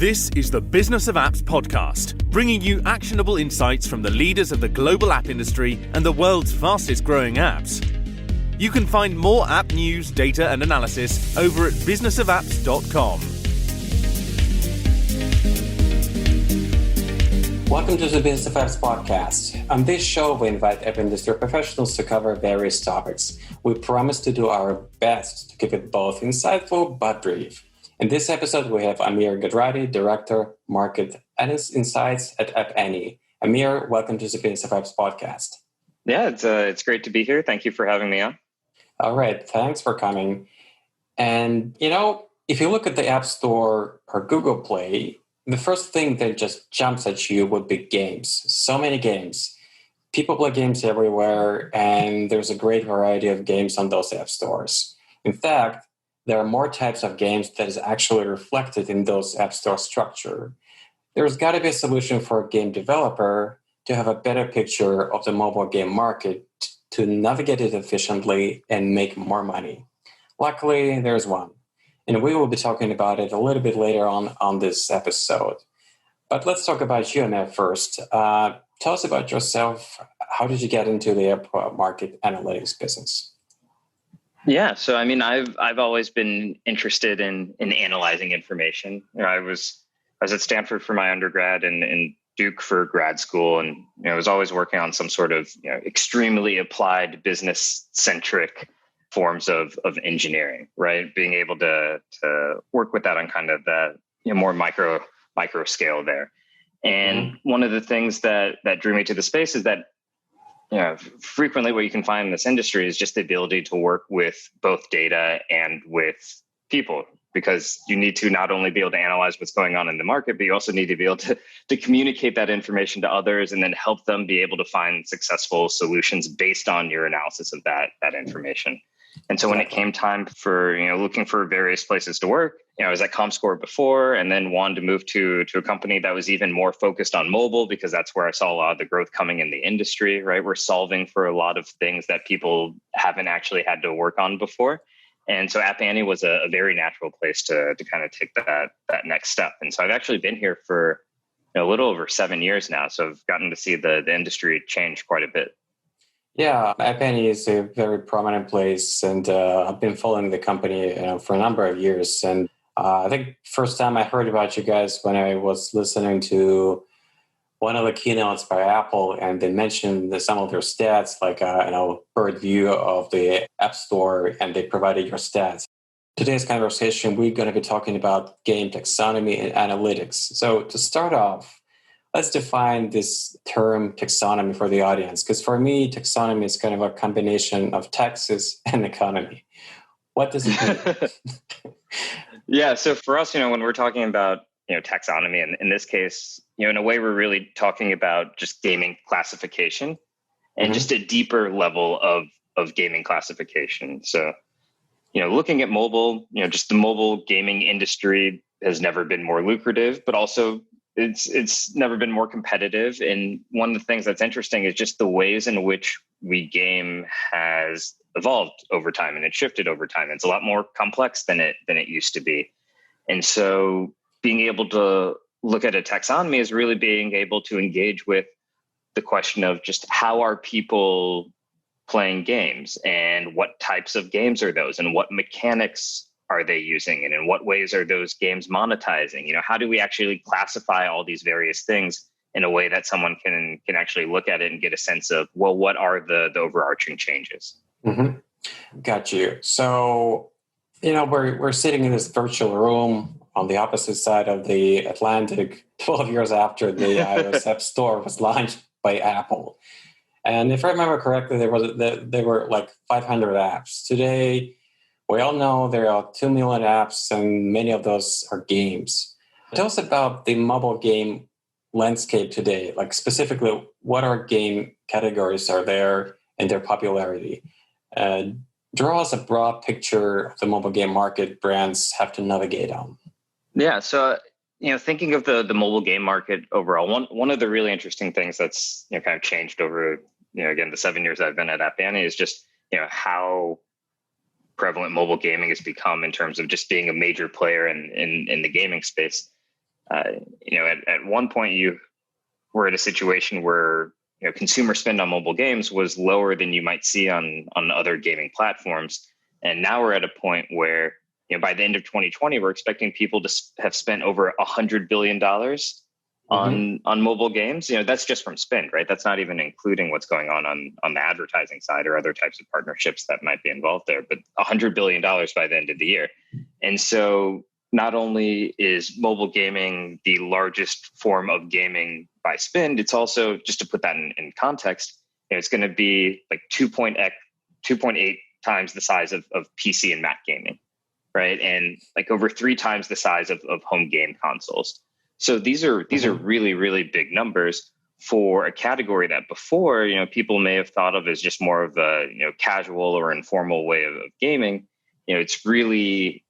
This is the Business of Apps podcast, bringing you actionable insights from the leaders of the global app industry and the world's fastest growing apps. You can find more app news, data and analysis over at businessofapps.com. Welcome to the Business of Apps podcast. On this show, we invite app industry professionals to cover various topics. We promise to do our best to keep it both insightful but brief. In this episode, we have Amir Ghodrati, Director, Market and Insights at App Annie. Amir, welcome to the Business of Apps podcast. Yeah, it's great to be here. Thank you for having me on. All right, thanks for coming. And, if you look at the App Store or Google Play, the first thing that just jumps at you would be games. So many games. People play games everywhere, and there's a great variety of games on those app stores. In fact, there are more types of games that is actually reflected in those app store structure. There's got to be a solution for a game developer to have a better picture of the mobile game market, to navigate it efficiently and make more money. Luckily, there's one. And we will be talking about it a little bit later on this episode. But let's talk about you, Anna, first. Tell us about yourself. How did you get into the app market analytics business? Yeah, so I've always been interested in analyzing information. I was at Stanford for my undergrad and Duke for grad school, and I was always working on some sort of extremely applied business centric forms of engineering, right? Being able to work with that on kind of the more micro scale there. And one of the things that drew me to the space is that frequently what you can find in this industry is just the ability to work with both data and with people, because you need to not only be able to analyze what's going on in the market, but you also need to be able to communicate that information to others and then help them be able to find successful solutions based on your analysis of that information. And so when it came time for, looking for various places to work, I was at Comscore before and then wanted to move to a company that was even more focused on mobile, because that's where I saw a lot of the growth coming in the industry, right? We're solving for a lot of things that people haven't actually had to work on before. And so App Annie was a very natural place to kind of take that next step. And so I've actually been here for a little over 7 years now. So I've gotten to see the industry change quite a bit. Yeah, App Annie is a very prominent place, and I've been following the company for a number of years. And I think first time I heard about you guys when I was listening to one of the keynotes by Apple, and they mentioned some of their stats, like bird view of the App Store, and they provided your stats. Today's conversation, we're going to be talking about game taxonomy and analytics. So to start off, let's define this term taxonomy for the audience, because for me, taxonomy is kind of a combination of taxes and economy. What does it mean? Yeah, so for us, when we're talking about taxonomy, and in this case, in a way, we're really talking about just gaming classification and just a deeper level of gaming classification. So, looking at mobile, just the mobile gaming industry has never been more lucrative, but also it's never been more competitive. And one of the things that's interesting is just the ways in which we game has evolved over time, and it shifted over time. It's a lot more complex than it used to be. And so being able to look at a taxonomy is really being able to engage with the question of just how are people playing games, and what types of games are those, and what mechanics are they using, and in what ways are those games monetizing? How do we actually classify all these various things in a way that someone can actually look at it and get a sense of, well, what are the overarching changes? Got you. So, we're sitting in this virtual room on the opposite side of the Atlantic 12 years after the iOS App Store was launched by Apple. And if I remember correctly, there were like 500 apps. Today, we all know there are 2 million apps, and many of those are games. Tell us about the mobile game landscape today. Like specifically, what are game categories are there and their popularity? Draw us a broad picture of the mobile game market brands have to navigate on. Yeah, so thinking of the mobile game market overall, one of the really interesting things that's kind of changed over again the 7 years I've been at App Annie is just how prevalent mobile gaming has become in terms of just being a major player in the gaming space. At one point you were at a situation where consumer spend on mobile games was lower than you might see on other gaming platforms, and now we're at a point where by the end of 2020 we're expecting people to have spent over $100 billion on mobile games. That's just from spend, right? That's not even including what's going on the advertising side or other types of partnerships that might be involved there, but $100 billion by the end of the year. And so not only is mobile gaming the largest form of gaming by spend, it's also, just to put that in context, it's going to be like 2.8 times the size of PC and Mac gaming, right? And like over 3 times the size of home game consoles. So these are really, really big numbers for a category that before, people may have thought of as just more of a casual or informal way of gaming. It's really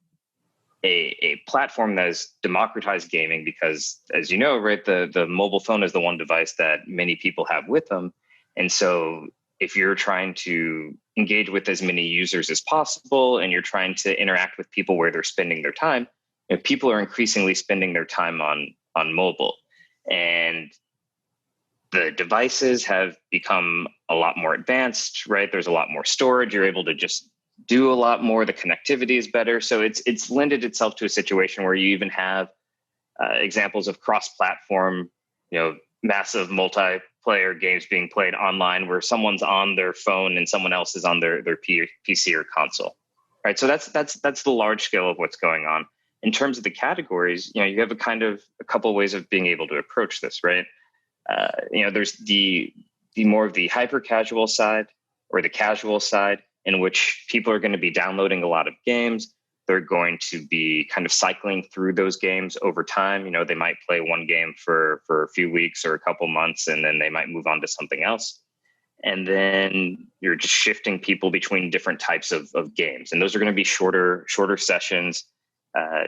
a platform that has democratized gaming because, as you know, right, the mobile phone is the one device that many people have with them. And so if you're trying to engage with as many users as possible and you're trying to interact with people where they're spending their time, people are increasingly spending their time on mobile. And the devices have become a lot more advanced, right? There's a lot more storage. You're able to just do a lot more. The connectivity is better. So it's lended itself to a situation where you even have examples of cross-platform, massive multiplayer games being played online where someone's on their phone and someone else is on their PC or console, right? So that's the large scale of what's going on. In terms of the categories, you have a couple of ways of being able to approach this, right? There's the more of the hyper casual side or the casual side, in which people are going to be downloading a lot of games. They're going to be kind of cycling through those games over time. They might play one game for a few weeks or a couple months, and then they might move on to something else. And then you're just shifting people between different types of games. And those are going to be shorter sessions.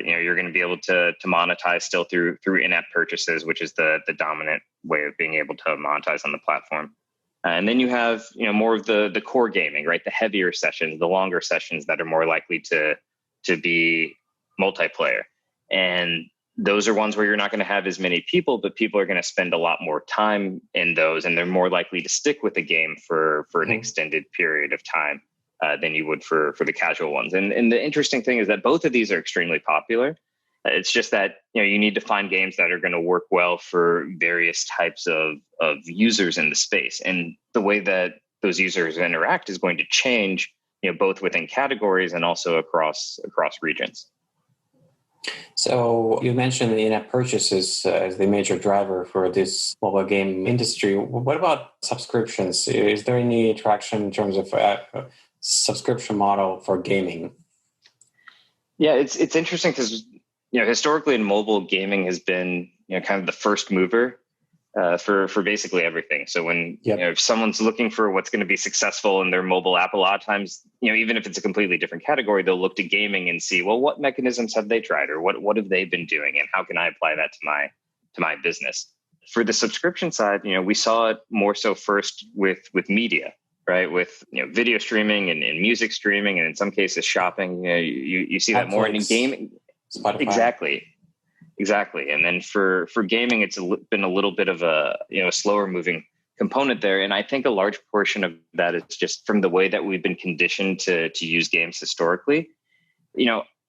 You're going to be able to monetize still through in-app purchases, which is the dominant way of being able to monetize on the platform. And then you have more of the core gaming, right? The heavier sessions, the longer sessions that are more likely to be multiplayer. And those are ones where you're not going to have as many people, but people are going to spend a lot more time in those, and they're more likely to stick with the game for an extended period of time than you would for the casual ones. And the interesting thing is that both of these are extremely popular. It's just that you need to find games that are going to work well for various types of users in the space. And the way that those users interact is going to change, both within categories and also across regions. So you mentioned the in-app purchases as the major driver for this mobile game industry. What about subscriptions? Is there any traction in terms of subscription model for gaming? Yeah, it's interesting because historically in mobile, gaming has been kind of the first mover for basically everything. So when if someone's looking for what's going to be successful in their mobile app, a lot of times even if it's a completely different category, they'll look to gaming and see, well, what mechanisms have they tried, or what have they been doing, and how can I apply that to my business? For the subscription side, we saw it more so first with media. Right, with video streaming and music streaming, and in some cases shopping. You see that more in gaming. Spotify. Exactly. And then for gaming, it's been a little bit of a slower moving component there. And I think a large portion of that is just from the way that we've been conditioned to use games historically.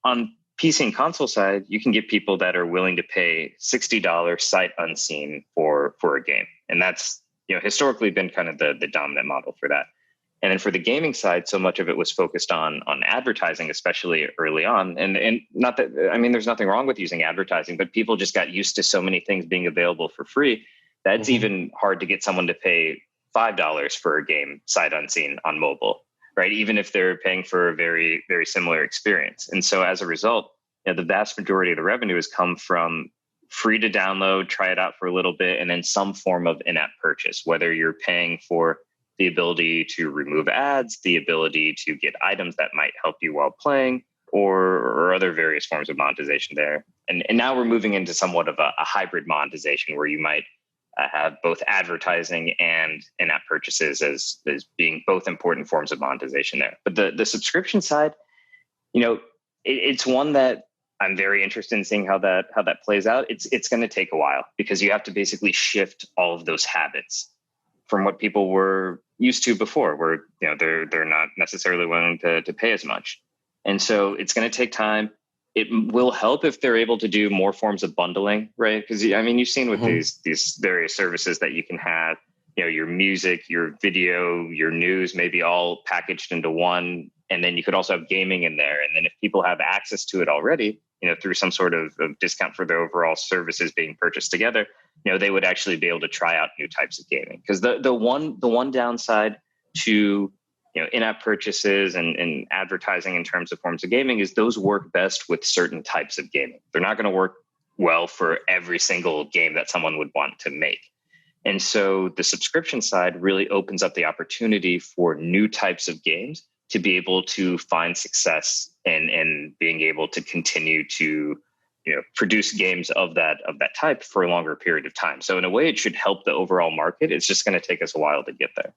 On PC and console side, you can get people that are willing to pay $60 sight unseen for a game, and that's historically been kind of the dominant model for that. And then for the gaming side, so much of it was focused on advertising, especially early on. And not that, there's nothing wrong with using advertising, but people just got used to so many things being available for free. That's even hard to get someone to pay $5 for a game sight unseen on mobile, right? Even if they're paying for a very, very similar experience. And so as a result, the vast majority of the revenue has come from free to download, try it out for a little bit, and then some form of in-app purchase, whether you're paying for the ability to remove ads, the ability to get items that might help you while playing, or other various forms of monetization there. And now we're moving into somewhat of a hybrid monetization where you might have both advertising and in-app purchases as being both important forms of monetization there. But the subscription side, it's one that I'm very interested in seeing how that plays out. It's going to take a while because you have to basically shift all of those habits from what people were used to before, where they're not necessarily willing to pay as much. And so it's going to take time. It will help if they're able to do more forms of bundling, right? Because I mean, you've seen with these various services that you can have, your music, your video, your news, maybe all packaged into one. And then you could also have gaming in there. And then if people have access to it already, through some sort of discount for their overall services being purchased together, they would actually be able to try out new types of gaming. Because the one downside to in-app purchases and advertising in terms of forms of gaming is those work best with certain types of gaming. They're not going to work well for every single game that someone would want to make. And so the subscription side really opens up the opportunity for new types of games to be able to find success and being able to continue to produce games of that type for a longer period of time. So in a way, it should help the overall market. It's just going to take us a while to get there.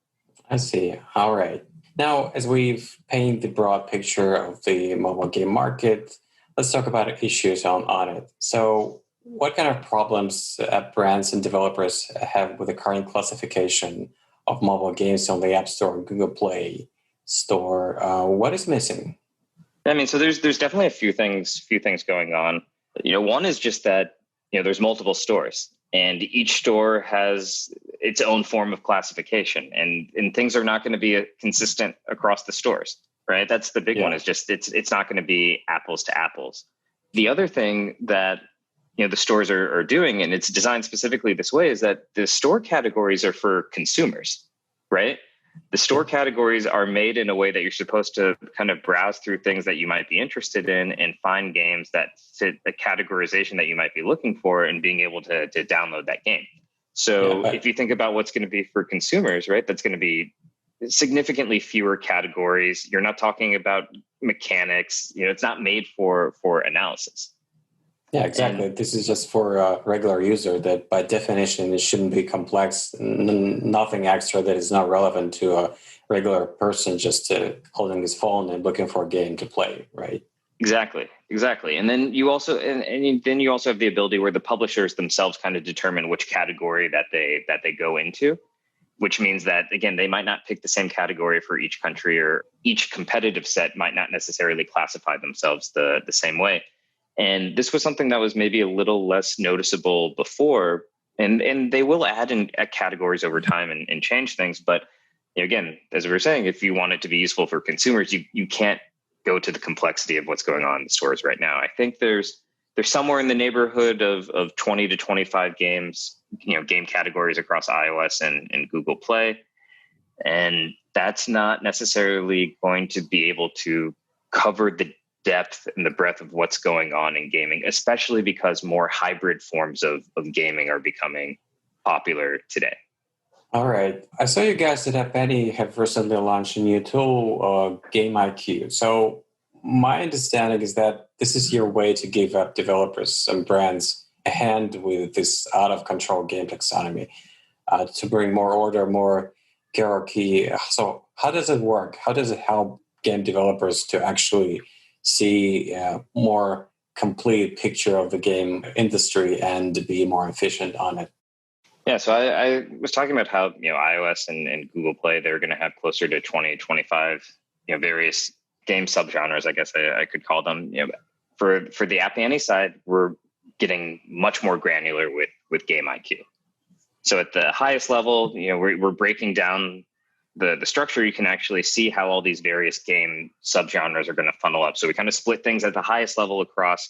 I see. All right. Now, as we've painted the broad picture of the mobile game market, let's talk about issues on it. So what kind of problems brands and developers have with the current classification of mobile games on the App Store and Google Play Store? What is missing? I mean, so there's definitely a few things going on. One is just that, there's multiple stores. And each store has its own form of classification, and things are not going to be consistent across the stores, right? That's the big one. Is just it's not going to be apples to apples. The other thing that the stores are doing, and it's designed specifically this way, is that the store categories are for consumers, right? The store categories are made in a way that you're supposed to kind of browse through things that you might be interested in and find games that fit the categorization that you might be looking for and being able to download that game. So if you think about what's going to be for consumers, right, that's going to be significantly fewer categories. You're not talking about mechanics. It's not made for analysis. Yeah, exactly. This is just for a regular user that by definition, it shouldn't be complex, nothing extra that is not relevant to a regular person just holding his phone and looking for a game to play, right? Exactly. And then you also then you also have the ability where the publishers themselves kind of determine which category that they go into, which means that, again, they might not pick the same category for each country, or each competitive set might not necessarily classify themselves the same way. And this was something that was maybe a little less noticeable before. And they will add in categories over time and change things. But again, as we were saying, if you want it to be useful for consumers, you can't go to the complexity of what's going on in the stores right now. I think there's somewhere in the neighborhood of 20 to 25 games, game categories across iOS and Google Play. And that's not necessarily going to be able to cover the depth and the breadth of what's going on in gaming, especially because more hybrid forms of gaming are becoming popular today. All right. I saw you guys at App Annie have recently launched a new tool, Game IQ. So my understanding is that this is your way to give app developers and brands a hand with this out-of-control game taxonomy, to bring more order, more hierarchy. So how does it work? How does it help game developers to actually see a more complete picture of the game industry and be more efficient on it? Yeah, so I was talking about how iOS and Google Play, they're going to have closer to 20, 25 various game subgenres, I guess I could call them. For the App Annie side, we're getting much more granular with Game IQ. So at the highest level, we're breaking down the structure. You can actually see how all these various game subgenres are going to funnel up. So we kind of split things at the highest level across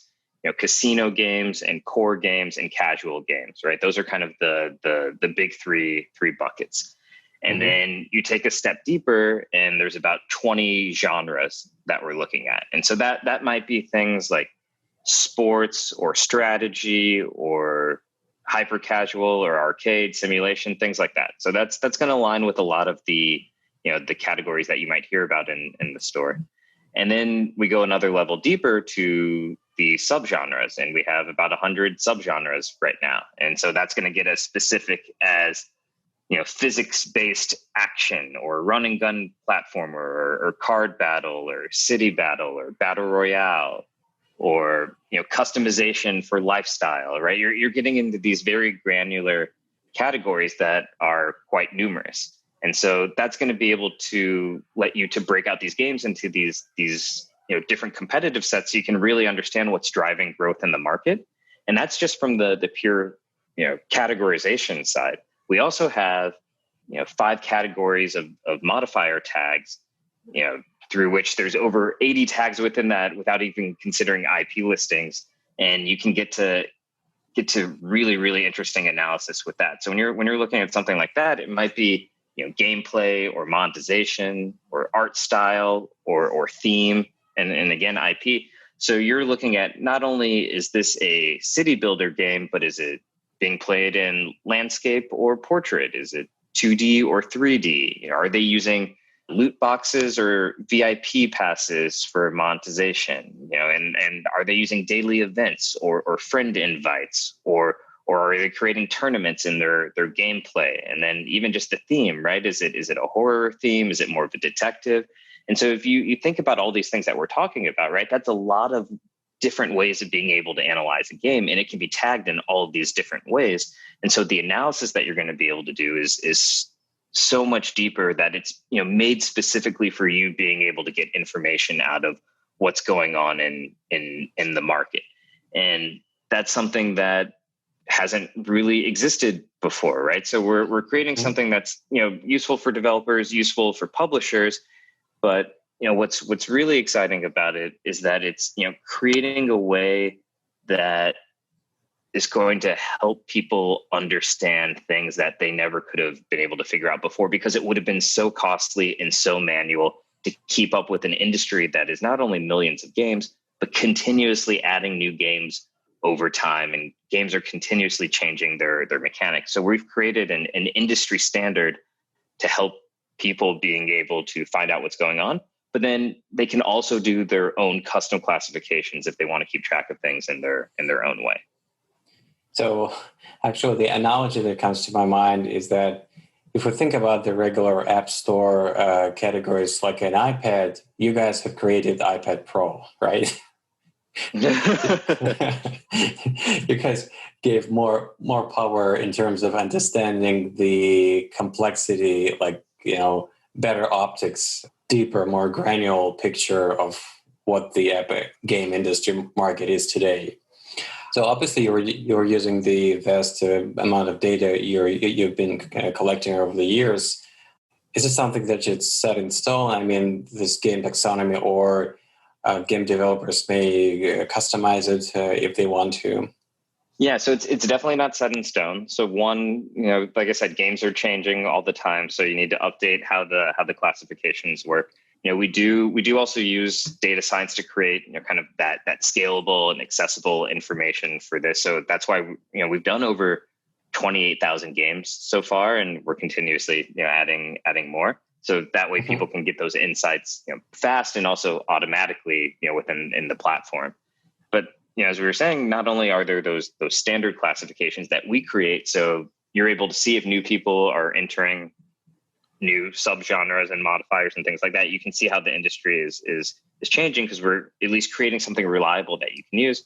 casino games and core games and casual games, right? Those are kind of the big three buckets. And then you take a step deeper and there's about 20 genres that we're looking at. And so that might be things like sports or strategy or hyper casual or arcade simulation, things like that. So that's going to align with a lot of the categories that you might hear about in the store. And then we go another level deeper to the subgenres, and we have about 100 subgenres right now. And so that's going to get as specific as physics-based action or run and gun platformer or card battle or city battle or battle royale or customization for lifestyle, right? You're getting into these very granular categories that are quite numerous. And so that's going to be able to let you to break out these games into these different competitive sets so you can really understand what's driving growth in the market. And that's just from the pure categorization side. We also have 5 categories of modifier tags, through which there's over 80 tags within that without even considering IP listings. And you can get to really, really interesting analysis with that. So when you're looking at something like that, it might be gameplay or monetization or art style or theme, and again, IP. So you're looking at not only is this a city builder game, but is it being played in landscape or portrait? Is it 2D or 3D? Are they using loot boxes or VIP passes for monetization? And are they using daily events or friend invites, or are they creating tournaments in their gameplay? And then even just the theme, right? Is it a horror theme? Is it more of a detective? And so if you think about all these things that we're talking about, right, that's a lot of different ways of being able to analyze a game, and it can be tagged in all of these different ways. And so the analysis that you're going to be able to do is so much deeper that it's made specifically for you being able to get information out of what's going on in the market. And that's something that hasn't really existed before, right? So we're creating something that's useful for developers, useful for publishers, but what's really exciting about it is that it's creating a way that is going to help people understand things that they never could have been able to figure out before, because it would have been so costly and so manual to keep up with an industry that is not only millions of games, but continuously adding new games over time, and games are continuously changing their mechanics. So we've created an industry standard to help people being able to find out what's going on, but then they can also do their own custom classifications if they want to keep track of things in their own way. So actually the analogy that comes to my mind is that if we think about the regular App Store categories like an iPad, you guys have created iPad Pro, right? You guys gave more power in terms of understanding the complexity, like, better optics, deeper, more granular picture of what the app game industry market is today. So obviously you're using the vast amount of data you've been collecting over the years. Is it something that it's set in stone? I mean, this game taxonomy, or game developers may customize it if they want to? Yeah, so it's definitely not set in stone. So one, like I said, games are changing all the time, so you need to update how the classifications work. We do also use data science to create kind of that scalable and accessible information for this. So that's why we've done over 28,000 games so far, and we're continuously adding more. So that way people can get those insights fast and also automatically within the platform. But as we were saying, not only are there those standard classifications that we create, so you're able to see if new people are entering new subgenres and modifiers and things like that. You can see how the industry is changing, because we're at least creating something reliable that you can use.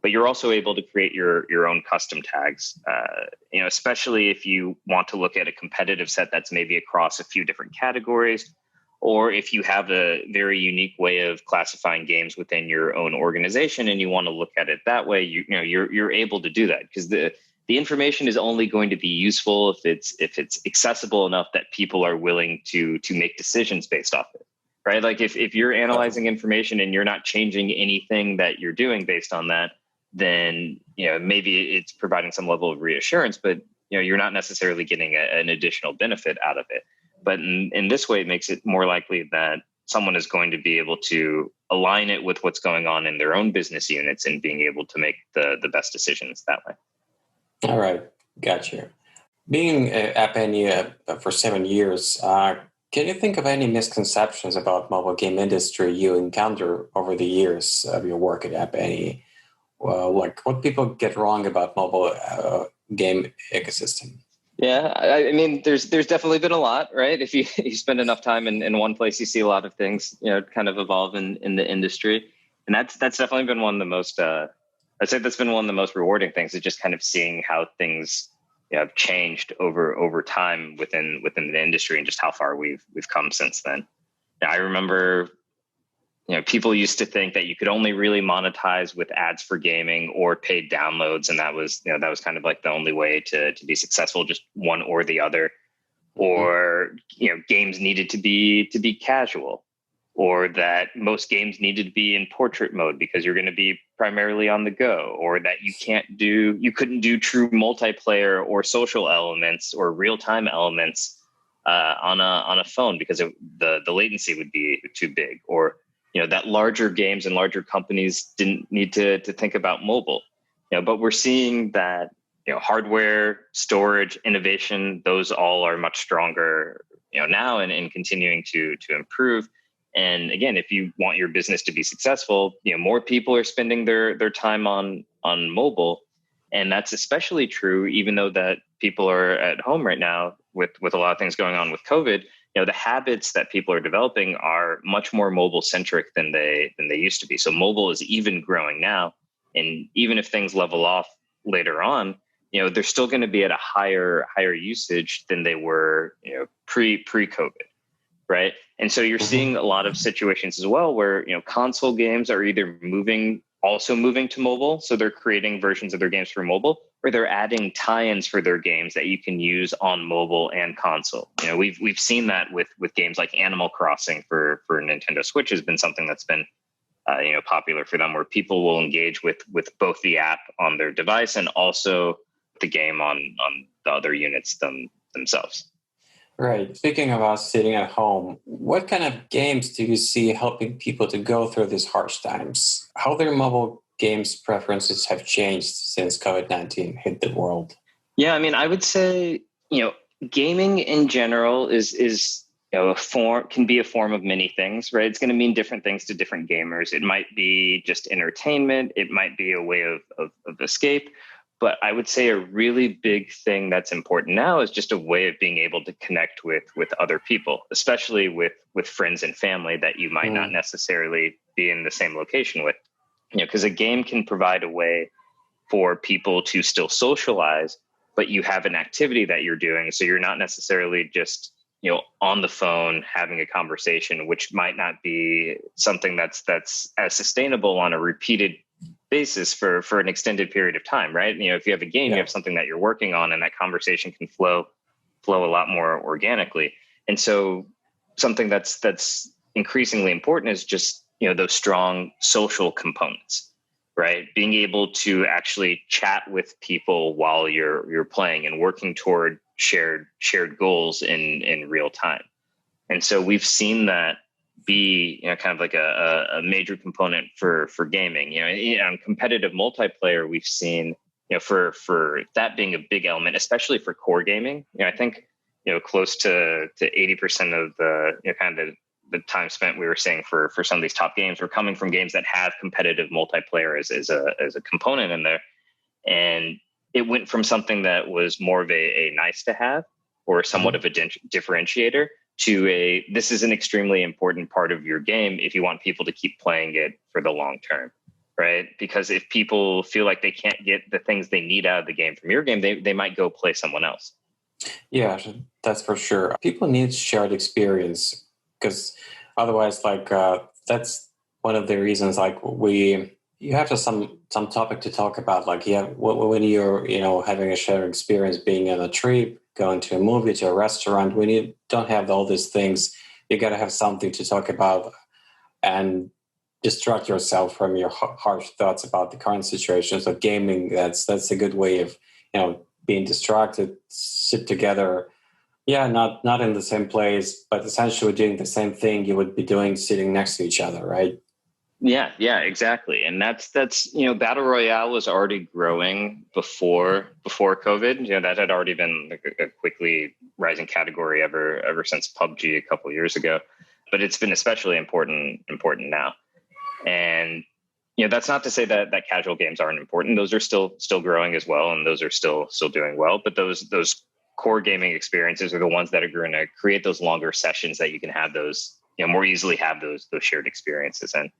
But you're also able to create your own custom tags, especially if you want to look at a competitive set that's maybe across a few different categories, or if you have a very unique way of classifying games within your own organization and you want to look at it that way. You're able to do that, because the information is only going to be useful if it's accessible enough that people are willing to make decisions based off it, right? Like if you're analyzing information and you're not changing anything that you're doing based on that, then maybe it's providing some level of reassurance, but you're not necessarily getting an additional benefit out of it. But in this way, it makes it more likely that someone is going to be able to align it with what's going on in their own business units and being able to make the best decisions that way. All right, gotcha. Being at App Annie for 7 years, can you think of any misconceptions about mobile game industry you encounter over the years of your work at App Annie? Like what people get wrong about mobile game ecosystem? Yeah, I mean, there's definitely been a lot, right? If you spend enough time in one place, you see a lot of things, kind of evolve in the industry, and that's definitely been one of the most I'd say that's been one of the most rewarding things, is just kind of seeing how things have changed over time within the industry, and just how far we've come since then. Now, I remember, people used to think that you could only really monetize with ads for gaming or paid downloads, and that was kind of like the only way to be successful, just one or the other. Or games needed to be casual, or that most games needed to be in portrait mode because you're going to be primarily on the go, or that you couldn't do true multiplayer or social elements or real-time elements on a phone because the latency would be too big, or that larger games and larger companies didn't need to think about mobile. But we're seeing that hardware, storage, innovation, those all are much stronger now, and continuing to improve. And again, if you want your business to be successful, more people are spending their time on mobile. And that's especially true, even though that people are at home right now with a lot of things going on with COVID. The habits that people are developing are much more mobile centric than they used to be. So mobile is even growing now. And even if things level off later on, they're still going to be at a higher usage than they were, pre-COVID. Right. And so you're seeing a lot of situations as well where, console games are either moving to mobile. So they're creating versions of their games for mobile, or they're adding tie-ins for their games that you can use on mobile and console. We've seen that with games like Animal Crossing for Nintendo Switch has been something that's been, popular for them, where people will engage with both the app on their device and also the game on the other units themselves. Right. Speaking of us sitting at home, what kind of games do you see helping people to go through these harsh times? How their mobile games preferences have changed since COVID-19 hit the world? Yeah, I would say, gaming in general is can be a form of many things, right? It's going to mean different things to different gamers. It might be just entertainment. It might be a way of escape. But I would say a really big thing that's important now is just a way of being able to connect with other people, especially with friends and family that you might not necessarily be in the same location with. Because a game can provide a way for people to still socialize, but you have an activity that you're doing. So you're not necessarily just, on the phone having a conversation, which might not be something that's as sustainable on a repeated basis for an extended period of time, right? If you have a game, you have something that you're working on, and that conversation can flow a lot more organically. And so something that's increasingly important is just, those strong social components, right? Being able to actually chat with people while you're playing and working toward shared goals in real time. And so we've seen that be kind of like a major component for gaming. On competitive multiplayer, we've seen for that being a big element, especially for core gaming. I think close to 80% of the kind of the time spent we were seeing for some of these top games were coming from games that have competitive multiplayer as a component in there. And it went from something that was more of a nice to have or somewhat of a differentiator to this is an extremely important part of your game if you want people to keep playing it for the long term, right? Because if people feel like they can't get the things they need out of the game from your game, they might go play someone else. Yeah, that's for sure. People need shared experience because otherwise, that's one of the reasons. You have to some topic to talk about. When you're having a shared experience, being on a trip, going to a movie, to a restaurant. When you don't have all these things, you got to have something to talk about and distract yourself from your harsh thoughts about the current situation. So gaming, that's a good way of being distracted, sit together. Yeah, not in the same place, but essentially doing the same thing you would be doing sitting next to each other, right? Yeah, exactly. And that's Battle Royale was already growing before COVID. That had already been a quickly rising category ever since PUBG a couple of years ago. But it's been especially important now. And that's not to say that casual games aren't important. Those are still growing as well, and those are still doing well. But those core gaming experiences are the ones that are going to create those longer sessions that you can have those more easily have those shared experiences in.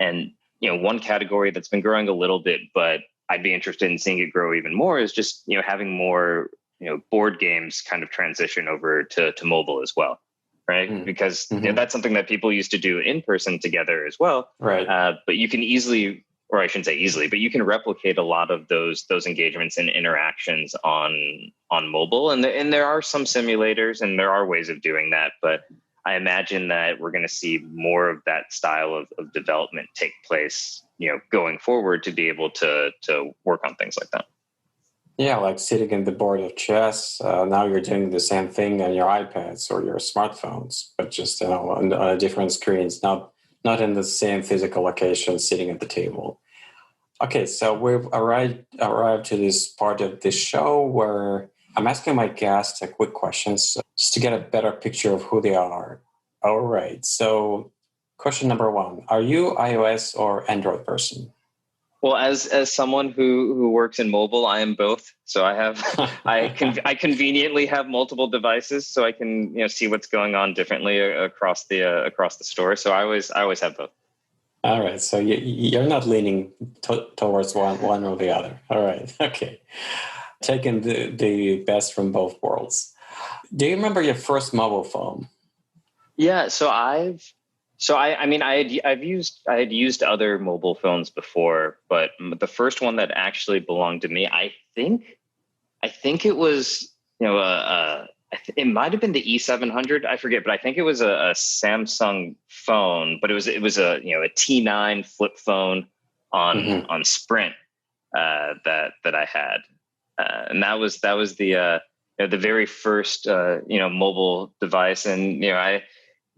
And one category that's been growing a little bit, but I'd be interested in seeing it grow even more is just, having more, board games kind of transition over to mobile as well. Right. Because that's something that people used to do in person together as well. Right. But you can easily, or I shouldn't say easily, but you can replicate a lot of those engagements and interactions on mobile. And there are some simulators and there are ways of doing that. But I imagine that we're going to see more of that style of development take place, going forward to be able to work on things like that. Yeah, like sitting in the board of chess. Now you're doing the same thing on your iPads or your smartphones, but just on different screens, not in the same physical location, sitting at the table. Okay, so we've arrived to this part of the show where I'm asking my guests quick questions just to get a better picture of who they are. All right. So, question number 1: are you iOS or Android person? Well, as someone who works in mobile, I am both. So I have I conveniently have multiple devices, so I can see what's going on differently across the store. So I always have both. All right. So you're not leaning towards one or the other. All right. Okay. Taking the best from both worlds. Do you remember your first mobile phone? Yeah. I had used other mobile phones before, but the first one that actually belonged to me, I think it was, it might have been the E700. I forget, but I think it was a Samsung phone, but it was a a T9 flip phone on Sprint that I had, and that was the very first mobile device, and I.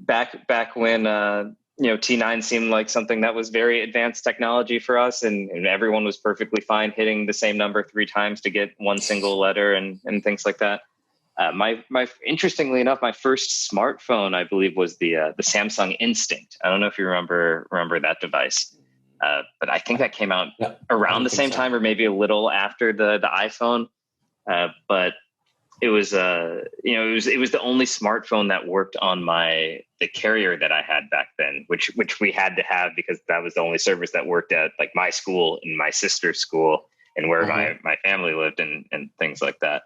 Back when T9 seemed like something that was very advanced technology for us, and everyone was perfectly fine hitting the same number 3 times to get one single letter and things like that. My interestingly enough, my first smartphone, I believe, was the Samsung Instinct. I don't know if you remember that device, but I think that came out around the same time, or maybe a little after the iPhone. But it was it was the only smartphone that worked on the carrier that I had back then, which we had to have because that was the only service that worked at like my school and my sister's school and where my family lived and things like that.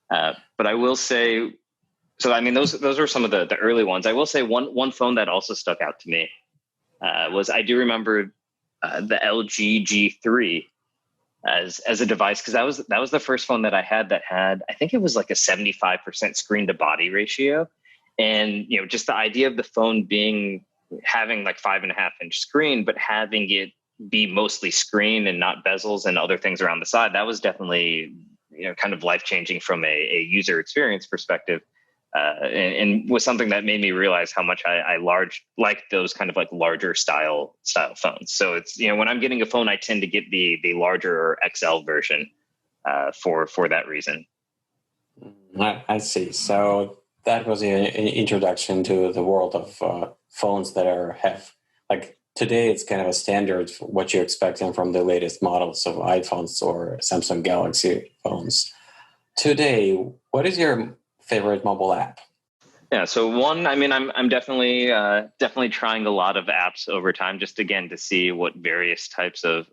But I will say, so I mean those were some of the early ones. I will say one phone that also stuck out to me was, I do remember the LG G3 as a device, because that was the first phone that I had, I think it was like a 75% screen to body ratio. And just the idea of the phone having like 5.5-inch screen, but having it be mostly screen and not bezels and other things around the side, that was definitely kind of life-changing from a user experience perspective. And was something that made me realize how much I like those kind of like larger style phones. So it's, when I'm getting a phone, I tend to get the larger or XL version for that reason. I see. So that was an introduction to the world of phones that have like today it's kind of a standard for what you're expecting from the latest models of iPhones or Samsung Galaxy phones. Today, what is your favorite mobile app? Yeah, so one, I mean, I'm definitely trying a lot of apps over time, just again to see what various types of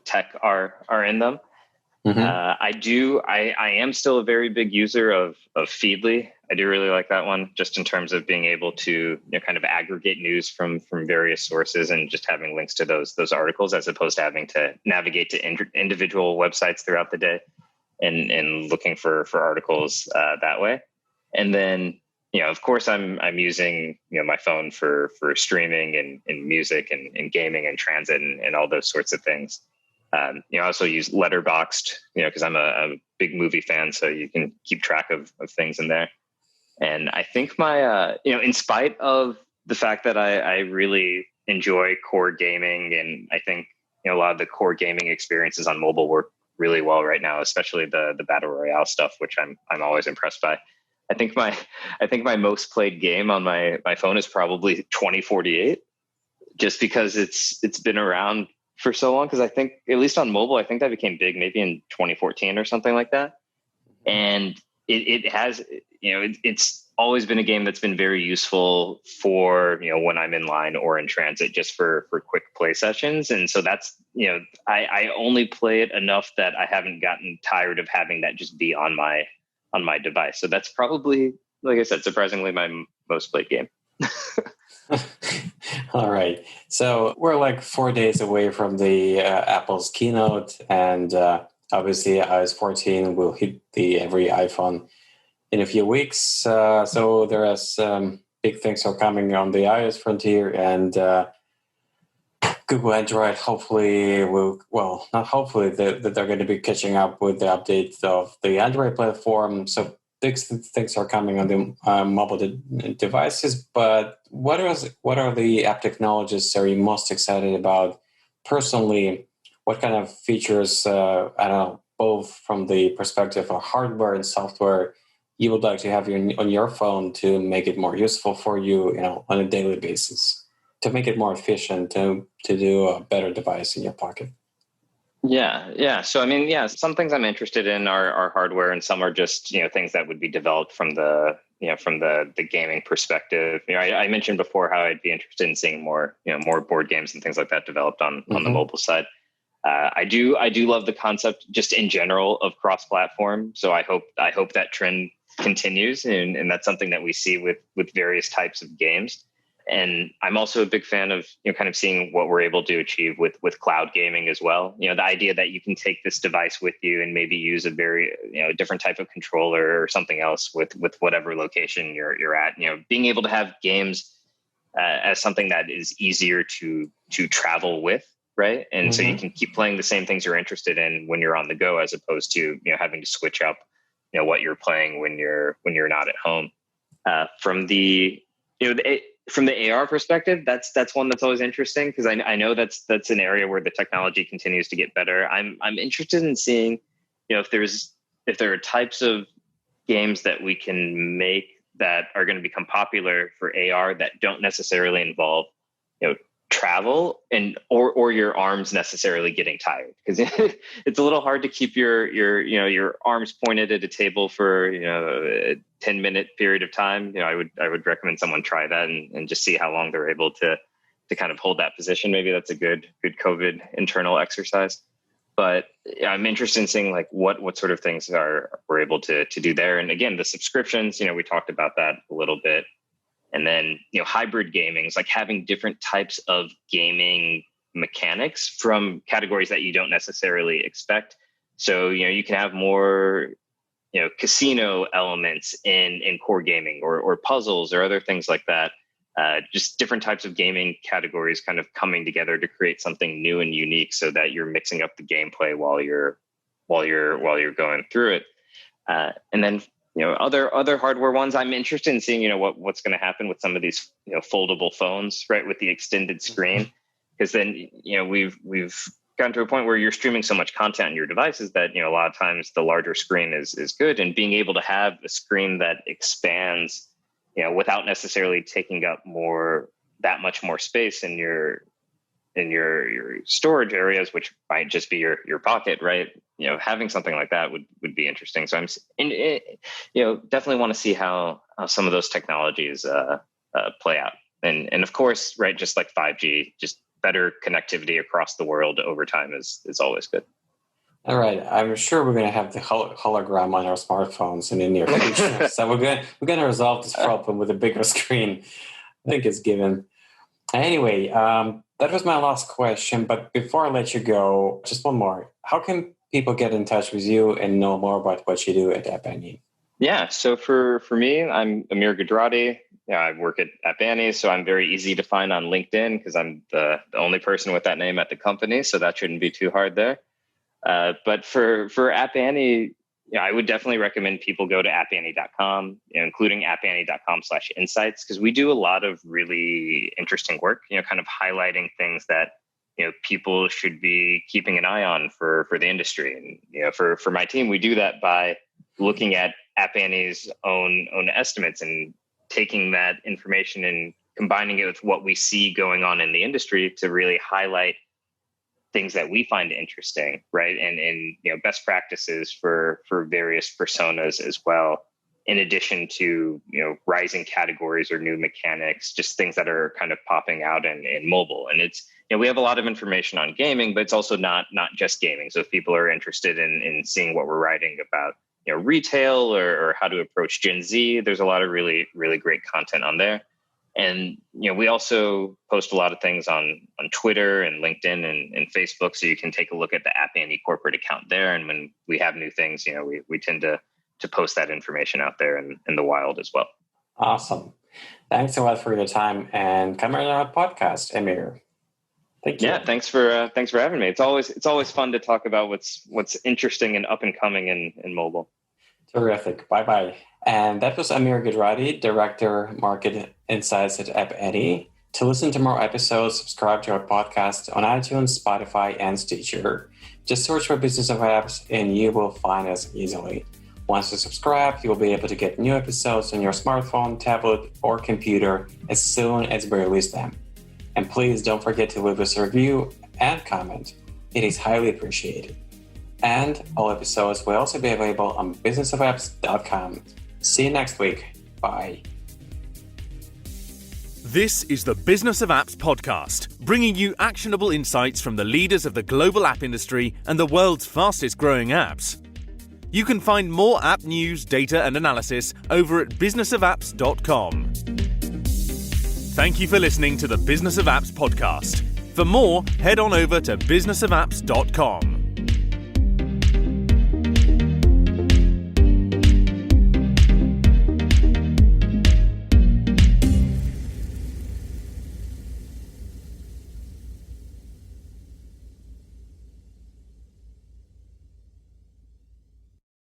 tech are in them. I am still a very big user of Feedly. I do really like that one, just in terms of being able to kind of aggregate news from various sources and just having links to those articles, as opposed to having to navigate to individual websites throughout the day and looking for articles that way. And then, of course, I'm using my phone for streaming and music and gaming and transit and all those sorts of things. I also use Letterboxd, because I'm a big movie fan, so you can keep track of things in there. And I think my, in spite of the fact that I really enjoy core gaming, and I think a lot of the core gaming experiences on mobile work really well right now, especially the battle royale stuff, which I'm always impressed by. I think my most played game on my phone is probably 2048, just because it's been around for so long. Because I think, at least on mobile, I think that became big maybe in 2014 or something like that. And it has, it's always been a game that's been very useful for, when I'm in line or in transit, just for quick play sessions. And so that's, I only play it enough that I haven't gotten tired of having that just be on my device. So that's probably, like I said, surprisingly my most played game. All right. So we're like 4 days away from the Apple's keynote, and obviously iOS 14 will hit every iPhone in a few weeks. So there are some big things are coming on the iOS frontier, and Google Android hopefully not hopefully, that they're going to be catching up with the updates of the Android platform. So big things are coming on the mobile devices. But what are the app technologies are you most excited about personally? What kind of features, I don't know, both from the perspective of hardware and software, you would like to have on your phone to make it more useful for you, on a daily basis, to make it more efficient, to do a better device in your pocket? Yeah. So, some things I'm interested in are hardware, and some are just, things that would be developed from the gaming perspective. I mentioned before how I'd be interested in seeing more board games and things like that developed on the mobile side. I do love the concept just in general of cross-platform. So I hope that trend continues, and that's something that we see with various types of games. And I'm also a big fan of, kind of seeing what we're able to achieve with cloud gaming as well. The idea that you can take this device with you and maybe use a very, different type of controller or something else with whatever location you're at. Being able to have games as something that is easier to travel with, right? And so you can keep playing the same things you're interested in when you're on the go, as opposed to, having to switch up, what you're playing when you're not at home. From the AR perspective, that's one that's always interesting, because I know that's an area where the technology continues to get better. I'm interested in seeing, if there are types of games that we can make that are going to become popular for AR that don't necessarily involve, travel or your arms necessarily getting tired, because it's a little hard to keep your arms pointed at a table for a 10-minute period of time. I would recommend someone try that and just see how long they're able to kind of hold that position. Maybe that's a good COVID internal exercise. But I'm interested in seeing like what sort of things we're able to do there. And again, the subscriptions, we talked about that a little bit. And then, hybrid gaming is like having different types of gaming mechanics from categories that you don't necessarily expect. So, you can have more, casino elements in core gaming or puzzles or other things like that. Just different types of gaming categories kind of coming together to create something new and unique, so that you're mixing up the gameplay while you're going through it. And then, other hardware ones, I'm interested in seeing, what's going to happen with some of these, foldable phones, right, with the extended screen, because then, we've gotten to a point where you're streaming so much content on your devices that, a lot of times the larger screen is good, and being able to have a screen that expands, without necessarily taking up that much more space in your storage areas, which might just be your pocket, right? Having something like that would be interesting. So definitely want to see how some of those technologies play out. And of course, right, just like 5G, just better connectivity across the world over time is always good. All right, I'm sure we're going to have the hologram on our smartphones in the near future. So we're going to resolve this problem with a bigger screen. I think it's given. Anyway, that was my last question. But before I let you go, just one more. How can people get in touch with you and know more about what you do at App Annie? Yeah, so for me, I'm Amir Ghodrati. I work at App Annie, so I'm very easy to find on LinkedIn, because I'm the only person with that name at the company, so that shouldn't be too hard there. But for App Annie, I would definitely recommend people go to appannie.com, including appannie.com/insights, because we do a lot of really interesting work, kind of highlighting things that, people should be keeping an eye on for the industry. And, for my team, we do that by looking at App Annie's own estimates and taking that information and combining it with what we see going on in the industry to really highlight things that we find interesting, right? And best practices for various personas as well, in addition to rising categories or new mechanics, just things that are kind of popping out in mobile. And it's we have a lot of information on gaming, but it's also not just gaming. So if people are interested in seeing what we're writing about retail or how to approach Gen Z, there's a lot of really, really great content on there. And we also post a lot of things on Twitter and LinkedIn and Facebook, so you can take a look at the App Annie corporate account there. And when we have new things, we tend to post that information out there in the wild as well. Awesome. Thanks a lot for your time and coming on our podcast, Amir. Thank you. Yeah, thanks for having me. It's always fun to talk about what's interesting and up and coming in mobile. Terrific. Bye-bye. And that was Amir Ghodrati, Director Market Insights at App Annie. To listen to more episodes, subscribe to our podcast on iTunes, Spotify, and Stitcher. Just search for Business of Apps and you will find us easily. Once you subscribe, you will be able to get new episodes on your smartphone, tablet, or computer as soon as we release them. And please don't forget to leave us a review and comment. It is highly appreciated. And all episodes will also be available on businessofapps.com. See you next week. Bye. This is the Business of Apps podcast, bringing you actionable insights from the leaders of the global app industry and the world's fastest growing apps. You can find more app news, data, and analysis over at businessofapps.com. Thank you for listening to the Business of Apps podcast. For more, head on over to businessofapps.com.